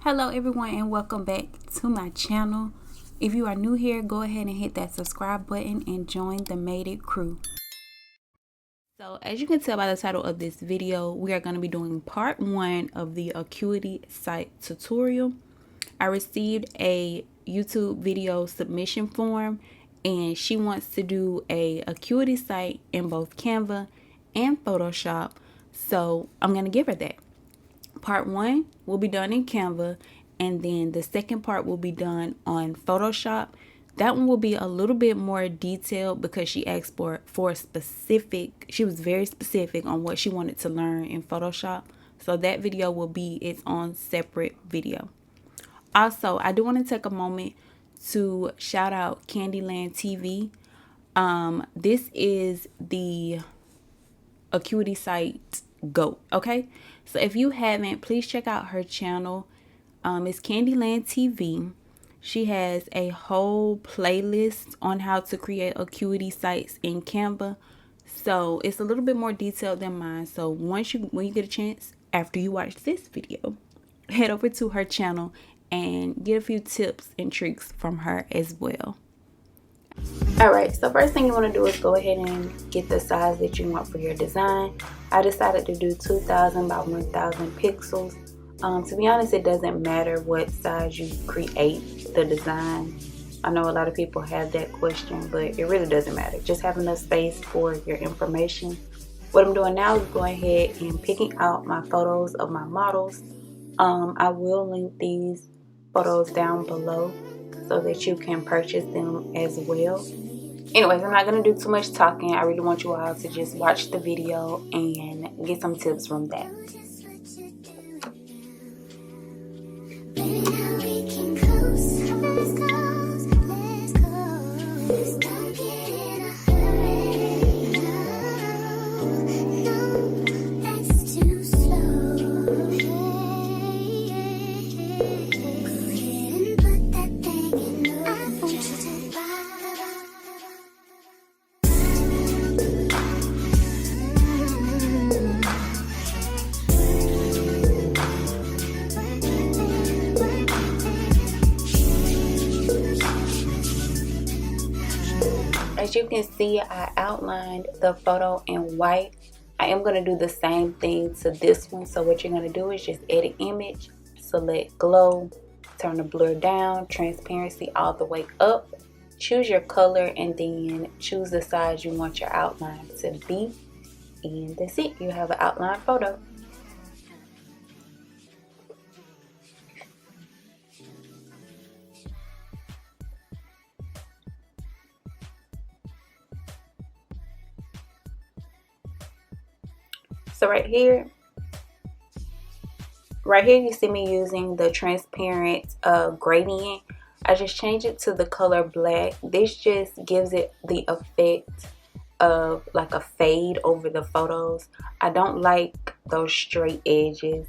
Hello everyone and welcome back to my channel. If you are new here, go ahead and hit that subscribe button and join the Made It crew. So as you can tell by the title of this video, we are going to be doing part 1 of the Acuity Site tutorial. I received a YouTube video submission form and she wants to do a Acuity Site in both Canva and Photoshop. So I'm going to give her that. Part 1 will be done in Canva, and then the second part will be done on Photoshop. That one will be a little bit more detailed because she asked for specific, she was very specific on what she wanted to learn in Photoshop. So that video will be its own separate video. Also, I do want to take a moment to shout out Candyland TV. This is the Acuity Site GOAT, okay? So if you haven't, please check out her channel. It's Candyland TV. She has a whole playlist on how to create Acuity sites in Canva. So it's a little bit more detailed than mine. So when you get a chance, after you watch this video, head over to her channel and get a few tips and tricks from her as well. Alright, so first thing you want to do is go ahead and get the size that you want for your design. I decided to do 2000 by 1000 pixels. To be honest, it doesn't matter what size you create the design. I know a lot of people have that question, but it really doesn't matter. Just have enough space for your information. What I'm doing now is going ahead and picking out my photos of my models. I will link these photos down below so that you can purchase them as well. Anyways, I'm not going to do too much talking. I really want you all to just watch the video and get some tips from that. As you can see, I outlined the photo in white. I am going to do the same thing to this one. So what you're going to do is just edit image, select glow, turn the blur down, transparency all the way up, choose your color, and then choose the size you want your outline to be. And that's it. You have an outline photo. So right here you see me using the transparent gradient. I just changed it to the color black. This just gives it the effect of like a fade over the photos. I don't like those straight edges.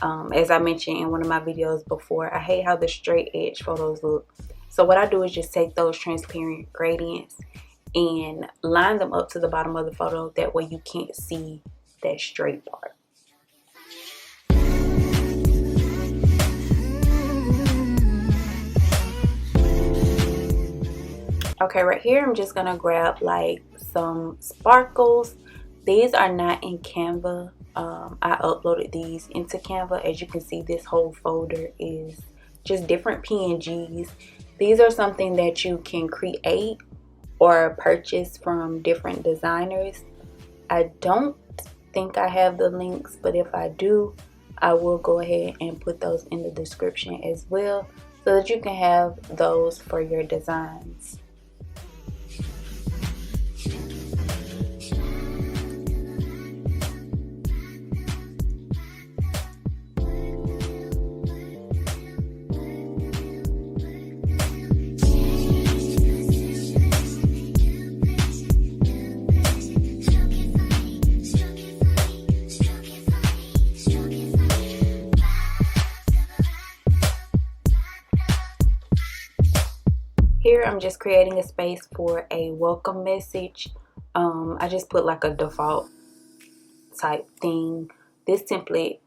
As I mentioned in one of my videos before, I hate how the straight edge photos look. So what I do is just take those transparent gradients and line them up to the bottom of the photo. That way you can't see that straight part. Okay, right here I'm just gonna grab like some sparkles. These are not in Canva. I uploaded these into Canva. As you can see, this whole folder is just different PNGs. These are something that you can create or purchase from different designers. I don't think I have the links, but if I do, I will go ahead and put those in the description as well so that you can have those for your designs. Here I'm just creating a space for a welcome message. I just put like a default type thing. This template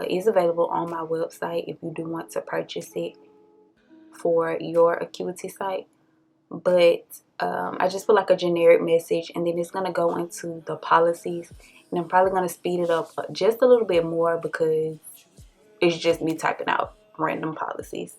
is available on my website if you do want to purchase it for your Acuity site. But I just put like a generic message, and then it's going to go into the policies, and I'm probably going to speed it up just a little bit more because it's just me typing out random policies.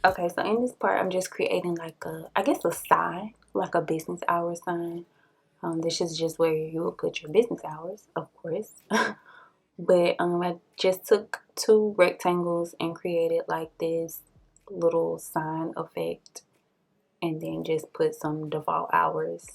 Okay, so in this part, I'm just creating like I guess a sign, like a business hour sign. This is just where you will put your business hours, of course. But I just took 2 rectangles and created like this little sign effect, and then just put some default hours.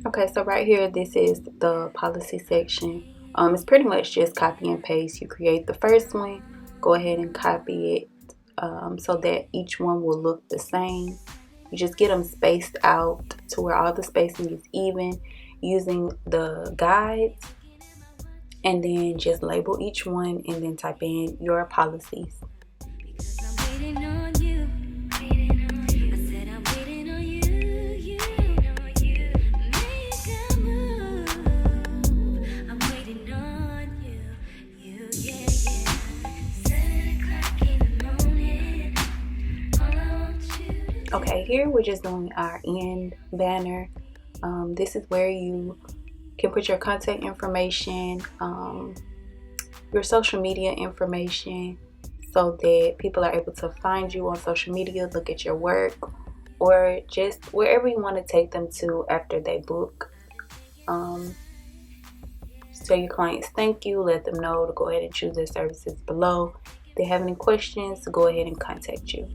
Okay, so right here, this is the policy section. It's pretty much just copy and paste. You create the first one, go ahead and copy it so that each one will look the same. You just get them spaced out to where all the spacing is even using the guides, and then just label each one and then type in your policies. Okay, here we're just doing our end banner. This is where you can put your contact information, your social media information so that people are able to find you on social media, look at your work, or just wherever you want to take them to after they book. Tell your clients thank you, let them know to go ahead and choose their services below. If they have any questions, go ahead and contact you.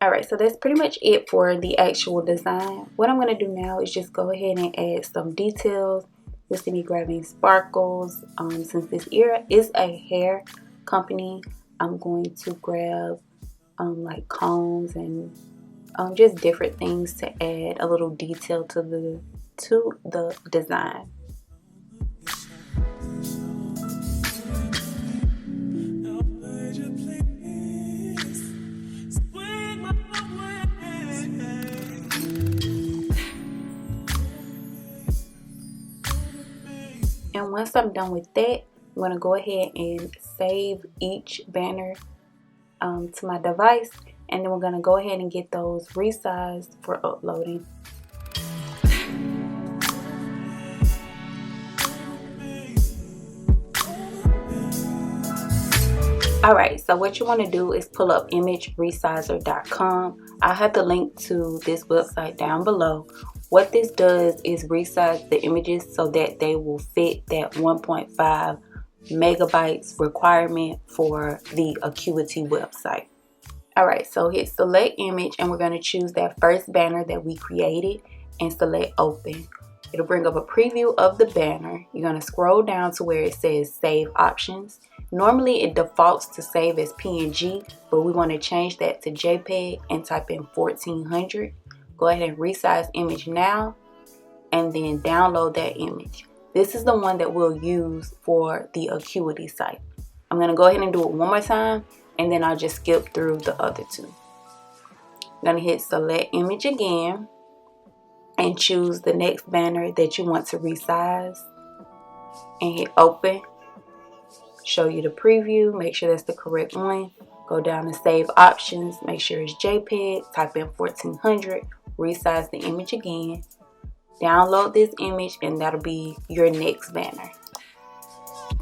Alright, so that's pretty much it for the actual design. What I'm going to do now is just go ahead and add some details. You'll see me grabbing sparkles. Since this era is a hair company, I'm going to grab like combs and just different things to add a little detail to the design. And once I'm done with that, I'm going to go ahead and save each banner to my device, and then we're going to go ahead and get those resized for uploading. Alright, so what you want to do is pull up imageresizer.com. I'll have the link to this website down below. What this does is resize the images so that they will fit that 1.5 megabytes requirement for the Acuity website. Alright, so hit select image, and we're going to choose that first banner that we created and select open. It'll bring up a preview of the banner. You're going to scroll down to where it says save options. Normally it defaults to save as PNG, but we want to change that to JPEG and type in 1400. Go ahead and resize image now, and then download that image. This is the one that we'll use for the Acuity site. I'm going to go ahead and do it one more time, and then I'll just skip through the other two. I'm going to hit select image again and choose the next banner that you want to resize, and hit open. Show you the preview, make sure that's the correct one. Go down to save options, make sure it's JPEG, type in 1400, resize the image again, download this image, and that'll be your next banner.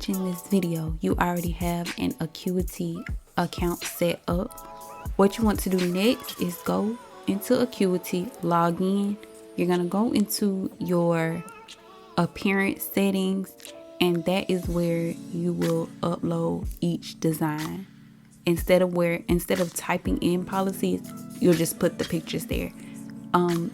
In this video, you already have an Acuity account set up. What you want to do next is go into Acuity, log in. You're going to go into your appearance settings, and that is where you will upload each design. Instead of typing in policies, you'll just put the pictures there.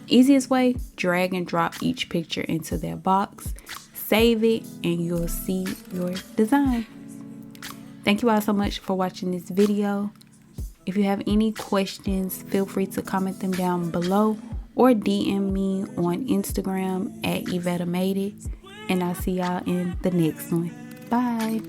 Easiest way, drag and drop each picture into their box, save it, and you'll see your design. Thank you all so much for watching this video. If you have any questions, feel free to comment them down below or DM me on Instagram at Evetta Made It. And I'll see y'all in the next one. Bye.